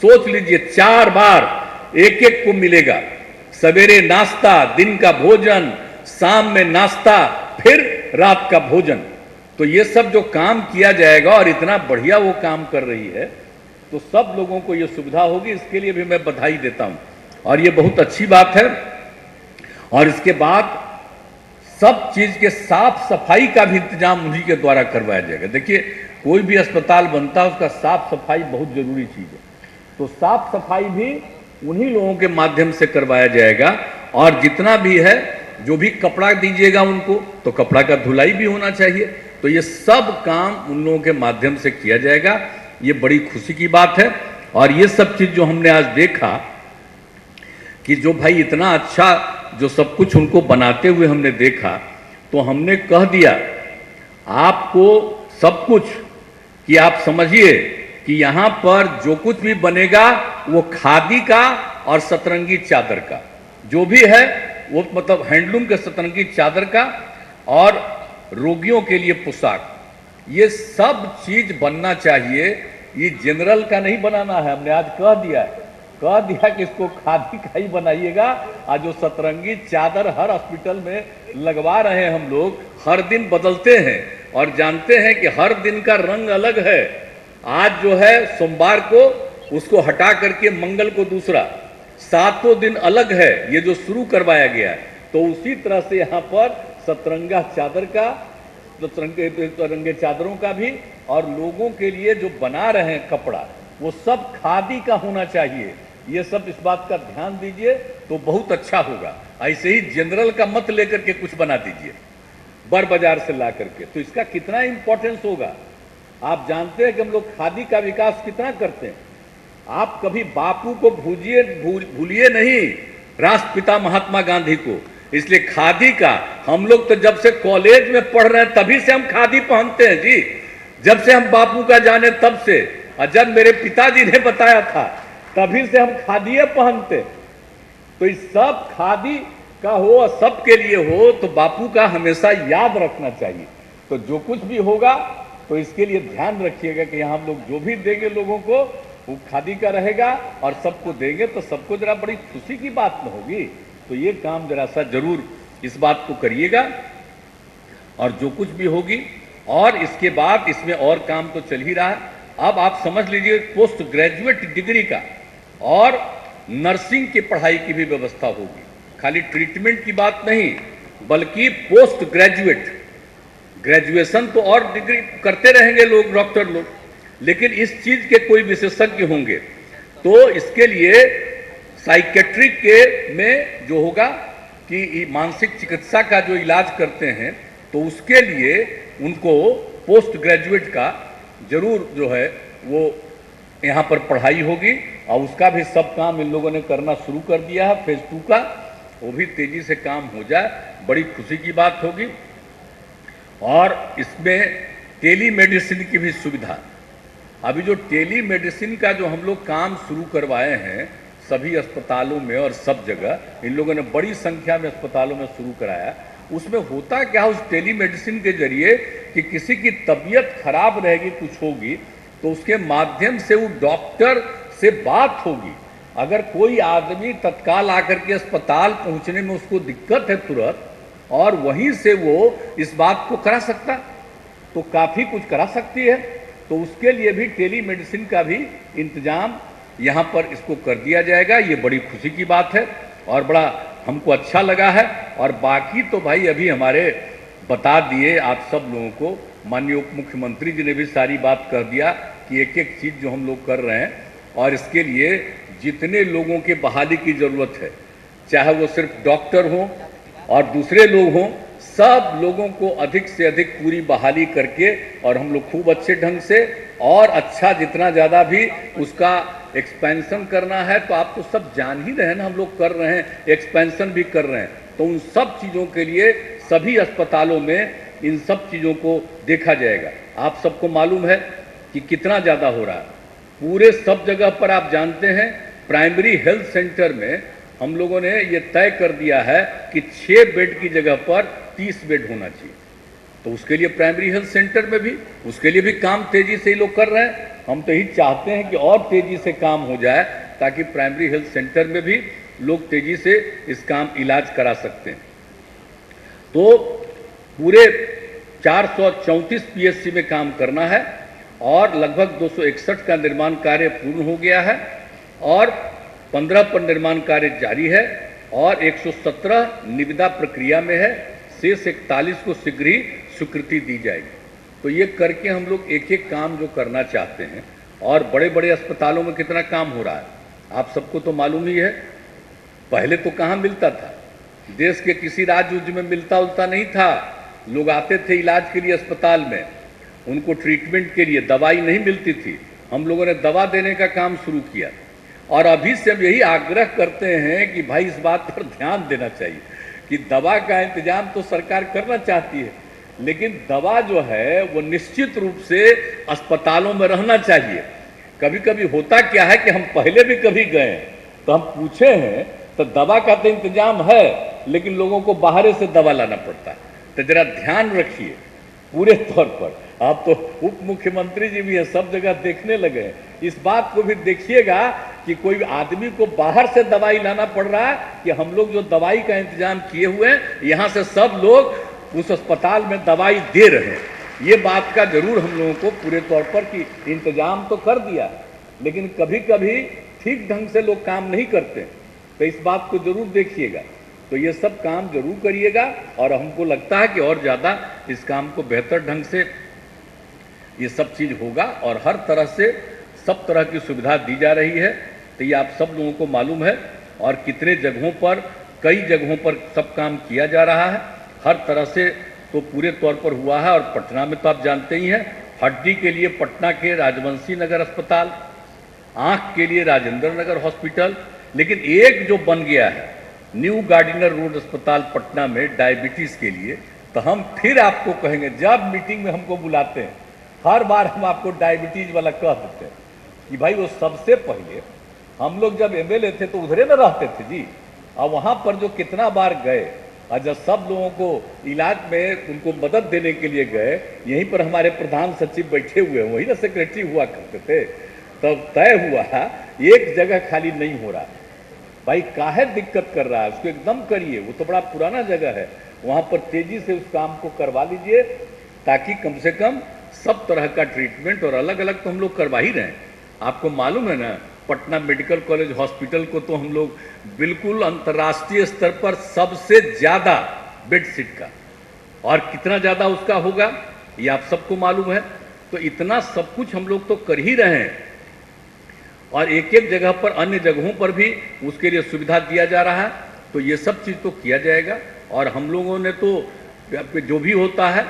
सोच लीजिए 4 बार एक एक को मिलेगा। सवेरे नाश्ता, दिन का भोजन, शाम में नाश्ता, फिर रात का भोजन। तो ये सब जो काम किया जाएगा और इतना बढ़िया वो काम कर रही है, तो सब लोगों को ये सुविधा होगी। इसके लिए भी मैं बधाई देता हूं और ये बहुत अच्छी बात है। और इसके बाद सब चीज के साफ सफाई का भी इंतजाम उन्हीं के द्वारा करवाया जाएगा। देखिए, कोई भी अस्पताल बनता है उसका साफ सफाई बहुत जरूरी चीज है, तो साफ सफाई भी उन्हीं लोगों के माध्यम से करवाया जाएगा। और जितना भी है, जो भी कपड़ा दीजिएगा उनको, तो कपड़ा का धुलाई भी होना चाहिए। तो ये सब काम उन लोगों के माध्यम से किया जाएगा। ये बड़ी खुशी की बात है। और ये सब चीज जो हमने आज देखा कि जो भाई इतना अच्छा जो सब कुछ उनको बनाते हुए हमने देखा, तो हमने कह दिया आपको सब कुछ कि आप समझिए कि यहां पर जो कुछ भी बनेगा वो खादी का और सतरंगी चादर का, जो भी है वो मतलब हैंडलूम के सतरंगी चादर का, और रोगियों के लिए पोशाक, ये सब चीज बनना चाहिए। ये जनरल का नहीं बनाना है। हमने आज कह दिया कि इसको खादी का ही बनाइएगा। आज जो सतरंगी चादर हर हॉस्पिटल में लगवा रहे हैं हम लोग, हर दिन बदलते हैं और जानते हैं कि हर दिन का रंग अलग है। आज जो है सोमवार को, उसको हटा करके मंगल को दूसरा, 7 दिन अलग है। ये जो शुरू करवाया गया है, तो उसी तरह से यहाँ पर सतरंगा चादर का, सतरंगे चादरों का भी, और लोगों के लिए जो बना रहे हैं कपड़ा, वो सब खादी का होना चाहिए। ये सब इस बात का ध्यान दीजिए तो बहुत अच्छा होगा। ऐसे ही जनरल का मत लेकर के कुछ बना दीजिए बड़ बाजार से ला करके, तो इसका कितना इंपॉर्टेंस होगा। आप जानते हैं कि हम लोग खादी का विकास कितना करते हैं। आप कभी बापू को भूलिए नहीं, राष्ट्रपिता महात्मा गांधी को। इसलिए खादी का हम लोग तो जब से कॉलेज में पढ़ रहे हैं तभी से हम खादी पहनते हैं जी। जब से हम बापू का जाने तब से, और जब मेरे पिताजी ने बताया था तभी से हम खादी पहनते। तो इस सब खादी का हो और सबके लिए हो, तो बापू का हमेशा याद रखना चाहिए। तो जो कुछ भी होगा तो इसके लिए ध्यान रखिएगा कि यहाँ हम लोग जो भी देंगे लोगों को, वो खादी का रहेगा, और सबको देंगे तो सबको जरा बड़ी खुशी की बात न होगी। तो ये काम जरा सा जरूर इस बात को करिएगा। और जो कुछ भी होगी, और इसके बाद इसमें और काम तो चल ही रहा है। अब आप समझ लीजिए पोस्ट ग्रेजुएट डिग्री का और नर्सिंग की पढ़ाई की भी व्यवस्था होगी। खाली ट्रीटमेंट की बात नहीं, बल्कि पोस्ट ग्रेजुएट, ग्रेजुएशन तो और डिग्री करते रहेंगे लोग, डॉक्टर लोग, लेकिन इस चीज के कोई विशेषज्ञ होंगे। तो इसके लिए साइकेट्रिक के में जो होगा कि मानसिक चिकित्सा का जो इलाज करते हैं, तो उसके लिए उनको पोस्ट ग्रेजुएट का जरूर जो है वो यहाँ पर पढ़ाई होगी। और उसका भी सब काम इन लोगों ने करना शुरू कर दिया है। फेज 2 का वो भी तेजी से काम हो जाए, बड़ी खुशी की बात होगी। और इसमें टेली मेडिसिन की भी सुविधा, अभी जो टेली मेडिसिन का जो हम लोग काम शुरू करवाए हैं सभी अस्पतालों में और सब जगह, इन लोगों ने बड़ी संख्या में अस्पतालों में शुरू कराया। उसमें होता क्या है, उस टेली मेडिसिन के जरिए कि किसी की तबीयत खराब रहेगी, कुछ होगी, तो उसके माध्यम से वो डॉक्टर से बात होगी। अगर कोई आदमी तत्काल आकर के अस्पताल पहुंचने में उसको दिक्कत है तुरंत, और वहीं से वो इस बात को करा सकता, तो काफी कुछ करा सकती है। तो उसके लिए भी टेली मेडिसिन का भी इंतजाम यहाँ पर इसको कर दिया जाएगा। ये बड़ी खुशी की बात है और बड़ा हमको अच्छा लगा है। और बाकी तो भाई अभी हमारे बता दिए आप सब लोगों को, माननीय उप मुख्यमंत्री जी ने भी सारी बात कर दिया कि एक एक चीज जो हम लोग कर रहे हैं, और इसके लिए जितने लोगों के बहाली की जरूरत है, चाहे वो सिर्फ डॉक्टर हों और दूसरे लोग हों, सब लोगों को अधिक से अधिक पूरी बहाली करके, और हम लोग खूब अच्छे ढंग से और अच्छा जितना ज़्यादा भी उसका एक्सपेंशन करना है। तो आप तो सब जान ही रहे हैं ना, हम लोग कर रहे हैं, एक्सपेंशन भी कर रहे हैं। तो उन सब चीज़ों के लिए सभी अस्पतालों में इन सब चीज़ों को देखा जाएगा। आप सबको मालूम है कि कितना ज़्यादा हो रहा है पूरे सब जगह पर। आप जानते हैं प्राइमरी हेल्थ सेंटर में हम लोगों ने ये तय कर दिया है कि 6 बेड की जगह पर 30 बेड होना चाहिए। तो उसके लिए प्राइमरी हेल्थ सेंटर में भी उसके लिए भी काम तेजी से लोग कर रहे हैं। हम तो यही चाहते हैं कि और तेजी से काम हो जाए ताकि प्राइमरी हेल्थ सेंटर में भी लोग तेजी से इस काम इलाज करा सकते हैं। तो पूरे 434 पीएचसी में काम करना है और लगभग 261 का निर्माण कार्य पूर्ण हो गया है और 15 पर निर्माण कार्य जारी है और 117 निविदा प्रक्रिया में है। शेष 41 को शीघ्र ही स्वीकृति दी जाएगी। तो ये करके हम लोग एक एक काम जो करना चाहते हैं। और बड़े बड़े अस्पतालों में कितना काम हो रहा है आप सबको तो मालूम ही है। पहले तो कहाँ मिलता था, देश के किसी राज्य में मिलता उलता नहीं था। लोग आते थे इलाज के लिए अस्पताल में, उनको ट्रीटमेंट के लिए दवाई नहीं मिलती थी। हम लोगों ने दवा देने का काम शुरू किया और अभी से हम यही आग्रह करते हैं कि भाई इस बात पर ध्यान देना चाहिए कि दवा का इंतजाम तो सरकार करना चाहती है, लेकिन दवा जो है वो निश्चित रूप से अस्पतालों में रहना चाहिए। कभी कभी होता क्या है कि हम पहले भी कभी गए तो हम पूछे हैं तो दवा का तो इंतजाम है लेकिन लोगों को बाहर से दवा लाना पड़ता है। तो जरा ध्यान रखिए पूरे तौर पर। आप तो उप मुख्यमंत्री जी भी है, सब जगह देखने लगे हैं। इस बात को भी देखिएगा कि कोई आदमी को बाहर से दवाई लाना पड़ रहा है कि हम लोग जो दवाई का इंतजाम किए हुए हैं यहाँ से सब लोग उस अस्पताल में दवाई दे रहे हैं। ये बात का जरूर हम लोगों को पूरे तौर पर कि इंतजाम तो कर दिया लेकिन कभी कभी ठीक ढंग से लोग काम नहीं करते, तो इस बात को जरूर देखिएगा। तो ये सब काम जरूर करिएगा और हमको लगता है कि और ज़्यादा इस काम को बेहतर ढंग से ये सब चीज़ होगा और हर तरह से सब तरह की सुविधा दी जा रही है। तो ये आप सब लोगों को मालूम है और कितने जगहों पर, कई जगहों पर सब काम किया जा रहा है हर तरह से। तो पूरे तौर पर हुआ है और पटना में तो आप जानते ही हैं, हड्डी के लिए पटना के राजवंशी नगर अस्पताल, आँख के लिए राजेंद्र नगर हॉस्पिटल, लेकिन एक जो बन गया है न्यू गार्डिनर रोड अस्पताल पटना में डायबिटीज़ के लिए। तो हम फिर आपको कहेंगे, जब मीटिंग में हमको बुलाते हैं हर बार हम आपको डायबिटीज़ वाला कह देते हैं कि भाई वो सबसे पहले हम लोग जब एमएलए थे तो उधरे में रहते थे जी, और वहाँ पर जो कितना बार गए और जब सब लोगों को इलाज में उनको मदद देने के लिए गए, यहीं पर हमारे प्रधान सचिव बैठे हुए हैं, वही ना सेक्रेटरी हुआ करते थे। तब तय हुआ एक जगह खाली नहीं हो रहा भाई, काहे दिक्कत कर रहा है, उसको एकदम करिए, वो तो बड़ा पुराना जगह है, वहाँ पर तेजी से उस काम को करवा लीजिए ताकि कम से कम सब तरह का ट्रीटमेंट, और अलग अलग तो हम लोग करवा ही रहे हैं। आपको मालूम है ना, पटना मेडिकल कॉलेज हॉस्पिटल को तो हम लोग बिल्कुल अंतर्राष्ट्रीय स्तर पर सबसे ज़्यादा बेड सीट का, और कितना ज़्यादा उसका होगा ये आप सबको मालूम है। तो इतना सब कुछ हम लोग तो कर ही रहे हैं और एक एक जगह पर, अन्य जगहों पर भी उसके लिए सुविधा दिया जा रहा है। तो ये सब चीज़ तो किया जाएगा और हम लोगों ने तो जो भी होता है,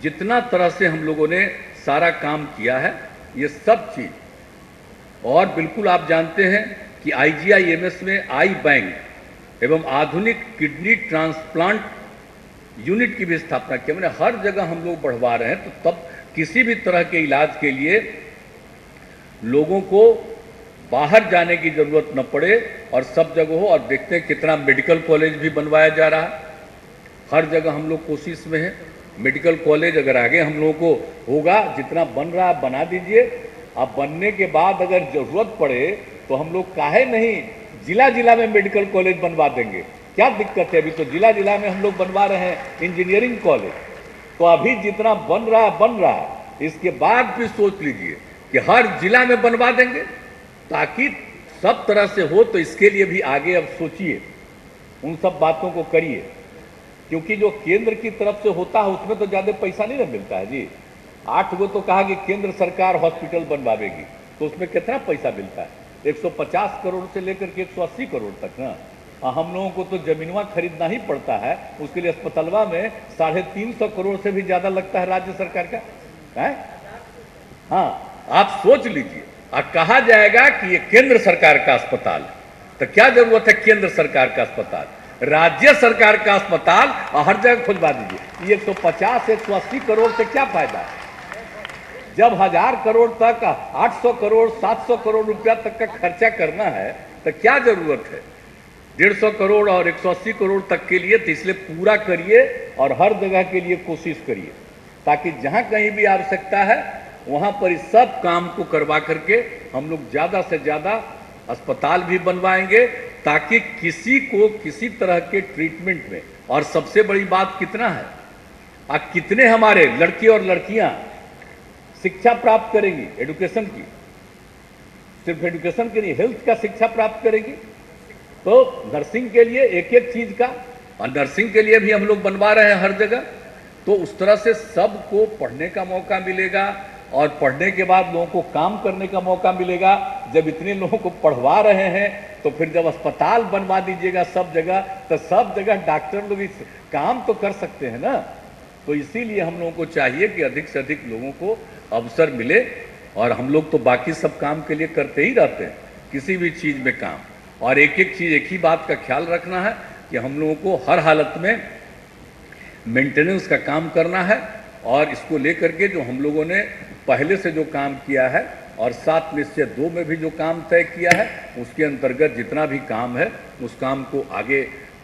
जितना तरह से हम लोगों ने सारा काम किया है ये सब चीज़। और बिल्कुल आप जानते हैं कि IGIMS में आई बैंक एवं आधुनिक किडनी ट्रांसप्लांट यूनिट की भी स्थापना की। मैंने हर जगह हम लोग बढ़वा रहे हैं, तो तब किसी भी तरह के इलाज के लिए लोगों को बाहर जाने की जरूरत न पड़े और सब जगह हो। और देखते हैं कितना मेडिकल कॉलेज भी बनवाया जा रहा है, हर जगह हम लोग कोशिश में है। मेडिकल कॉलेज अगर आगे हम लोगों को होगा, जितना बन रहा है बना दीजिए। अब बनने के बाद अगर जरूरत पड़े तो हम लोग काहे नहीं जिला जिला में मेडिकल कॉलेज बनवा देंगे, क्या दिक्कत है। अभी तो जिला जिला में हम लोग बनवा रहे हैं इंजीनियरिंग कॉलेज। तो अभी जितना बन रहा है, इसके बाद भी सोच लीजिए कि हर जिला में बनवा देंगे ताकि सब तरह से हो। तो इसके लिए भी आगे अब सोचिए, उन सब बातों को करिए, क्योंकि जो केंद्र की तरफ से होता है उसमें तो ज़्यादा पैसा नहीं ना मिलता है जी। 8 गो तो कहा कि केंद्र सरकार हॉस्पिटल बनवावेगी, तो उसमें कितना पैसा मिलता है, 150 करोड़ से लेकर के 180 करोड़ तक ना। हम लोगों को तो जमीनवा खरीदना ही पड़ता है, उसके लिए अस्पतालवा में 350 करोड़ से भी ज़्यादा लगता है राज्य सरकार का है। हाँ, आप सोच लीजिए। और कहा जाएगा कि ये केंद्र सरकार का अस्पताल है, तो क्या जरूरत है केंद्र सरकार का अस्पताल, राज्य सरकार का अस्पताल हर जगह खुलवा दीजिए। ये 150 180 करोड़ से क्या फायदा है, जब 1000 करोड़ तक, 800 करोड़ 700 करोड़ रुपया तक का खर्चा करना है तो क्या जरूरत है। 150 करोड़ और 180 करोड़ तक के लिए, तो इसलिए पूरा करिए और हर जगह के लिए कोशिश करिए, ताकि जहां कहीं भी आवश्यकता है वहां पर इस सब काम को करवा करके हम लोग ज्यादा से ज्यादा अस्पताल भी बनवाएंगे, ताकि किसी को किसी तरह के ट्रीटमेंट में, और सबसे बड़ी बात कितना है, कितने हमारे लड़के और लड़कियां शिक्षा प्राप्त करेंगी एजुकेशन की, सिर्फ एजुकेशन के नहीं, हेल्थ का शिक्षा प्राप्त करेंगी। तो नर्सिंग के लिए एक एक चीज का, और नर्सिंग के लिए भी हम लोग बनवा रहे हैं हर जगह। तो उस तरह से सबको पढ़ने का मौका मिलेगा, और पढ़ने के बाद लोगों को काम करने का मौका मिलेगा। जब इतने लोगों को पढ़वा रहे हैं तो फिर जब अस्पताल बनवा दीजिएगा सब जगह, तो सब जगह डॉक्टर लोग इस काम तो कर सकते हैं ना। तो इसीलिए हम लोगों को चाहिए कि अधिक से अधिक लोगों को अवसर मिले, और हम लोग तो बाकी सब काम के लिए करते ही रहते हैं, किसी भी चीज में काम। और एक एक चीज, एक ही बात का ख्याल रखना है कि हम लोगों को हर हालत में मेंटेनेंस का काम करना है, और इसको लेकर के जो हम लोगों ने पहले से जो काम किया है और 7 निश्चय 2 में भी जो काम तय किया है, उसके अंतर्गत जितना भी काम है उस काम को आगे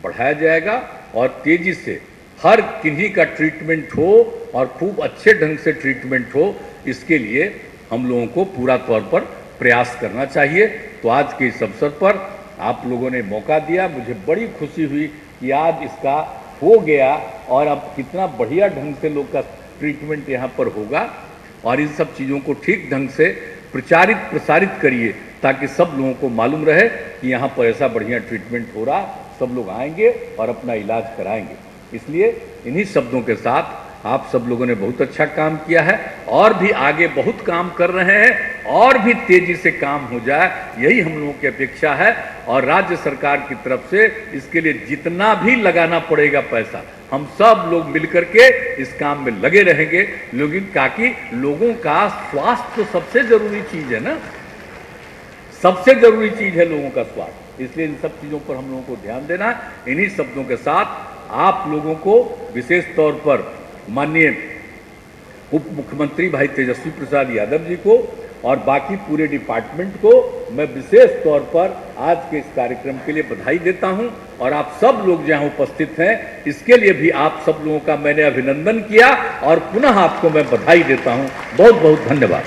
बढ़ाया जाएगा, और तेजी से हर किन्हीं का ट्रीटमेंट हो और खूब अच्छे ढंग से ट्रीटमेंट हो, इसके लिए हम लोगों को पूरा तौर पर प्रयास करना चाहिए। तो आज के इस अवसर पर आप लोगों ने मौका दिया, मुझे बड़ी खुशी हुई कि आज इसका हो गया, और अब कितना बढ़िया ढंग से लोग का ट्रीटमेंट यहाँ पर होगा। और इन सब चीज़ों को ठीक ढंग से प्रचारित प्रसारित करिए, ताकि सब लोगों को मालूम रहे कि यहाँ पर ऐसा बढ़िया ट्रीटमेंट हो रहा, सब लोग आएंगे और अपना इलाज कराएंगे। इसलिए इन्हीं शब्दों के साथ आप सब लोगों ने बहुत अच्छा काम किया है, और भी आगे बहुत काम कर रहे हैं, और भी तेजी से काम हो जाए, यही हम लोगों की अपेक्षा है। और राज्य सरकार की तरफ से इसके लिए जितना भी लगाना पड़ेगा पैसा, हम सब लोग मिलकर के इस काम में लगे रहेंगे, लेकिन ताकि लोगों का स्वास्थ्य तो सबसे जरूरी चीज है ना, सबसे जरूरी चीज है लोगों का स्वास्थ्य। इसलिए इन सब चीजों पर हम लोगों को ध्यान देना है। इन्हीं शब्दों के साथ आप लोगों को विशेष तौर पर माननीय उप मुख्यमंत्री भाई तेजस्वी प्रसाद यादव जी को और बाकी पूरे डिपार्टमेंट को मैं विशेष तौर पर आज के इस कार्यक्रम के लिए बधाई देता हूं, और आप सब लोग जहां उपस्थित हैं इसके लिए भी आप सब लोगों का मैंने अभिनंदन किया, और पुनः आपको मैं बधाई देता हूं। बहुत बहुत धन्यवाद।